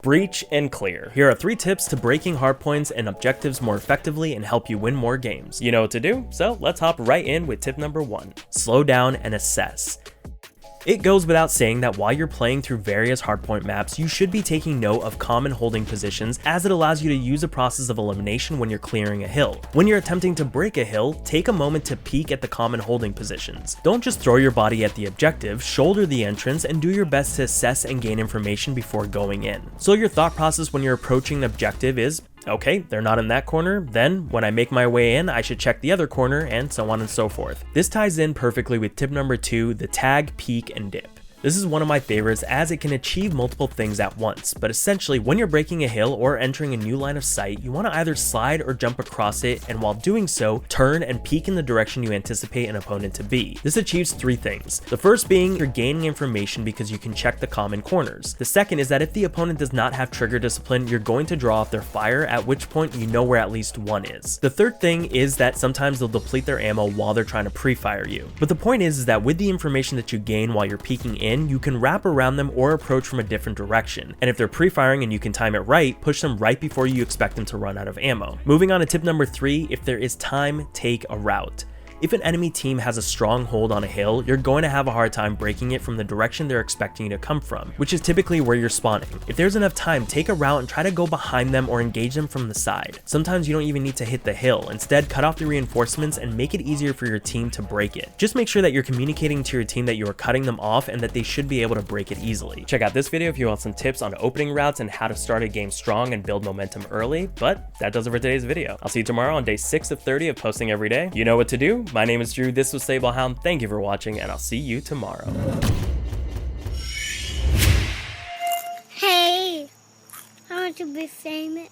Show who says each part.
Speaker 1: breach, and clear. Here are 3 tips to breaking hardpoints and objectives more effectively and help you win more games. You know what to do, so let's hop right in with tip number 1. Slow down and assess. It goes without saying that while you're playing through various hardpoint maps, you should be taking note of common holding positions, as it allows you to use a process of elimination when you're clearing a hill. When you're attempting to break a hill, take a moment to peek at the common holding positions. Don't just throw your body at the objective, shoulder the entrance, and do your best to assess and gain information before going in. So your thought process when you're approaching the objective is, okay, they're not in that corner, then when I make my way in, I should check the other corner, and so on and so forth. This ties in perfectly with tip number 2, the tag, peek, and dip. This is one of my favorites as it can achieve multiple things at once, but essentially when you're breaking a hill or entering a new line of sight, you want to either slide or jump across it, and while doing so, turn and peek in the direction you anticipate an opponent to be. This achieves 3 things. The first being you're gaining information because you can check the common corners. The second is that if the opponent does not have trigger discipline, you're going to draw off their fire, at which point you know where at least one is. The third thing is that sometimes they'll deplete their ammo while they're trying to pre-fire you. But the point is that with the information that you gain while you're peeking in, you can wrap around them or approach from a different direction. And if they're pre-firing and you can time it right, push them right before you expect them to run out of ammo. Moving on to tip number 3, if there is time, take a route. If an enemy team has a strong hold on a hill, you're going to have a hard time breaking it from the direction they're expecting you to come from, which is typically where you're spawning. If there's enough time, take a route and try to go behind them or engage them from the side. Sometimes you don't even need to hit the hill. Instead, cut off the reinforcements and make it easier for your team to break it. Just make sure that you're communicating to your team that you are cutting them off and that they should be able to break it easily. Check out this video if you want some tips on opening routes and how to start a game strong and build momentum early, but that does it for today's video. I'll see you tomorrow on day 6 of 30 of posting every day. You know what to do. My name is Drew. This was Sablehound. Thank you for watching, and I'll see you tomorrow.
Speaker 2: Hey, I want to be famous.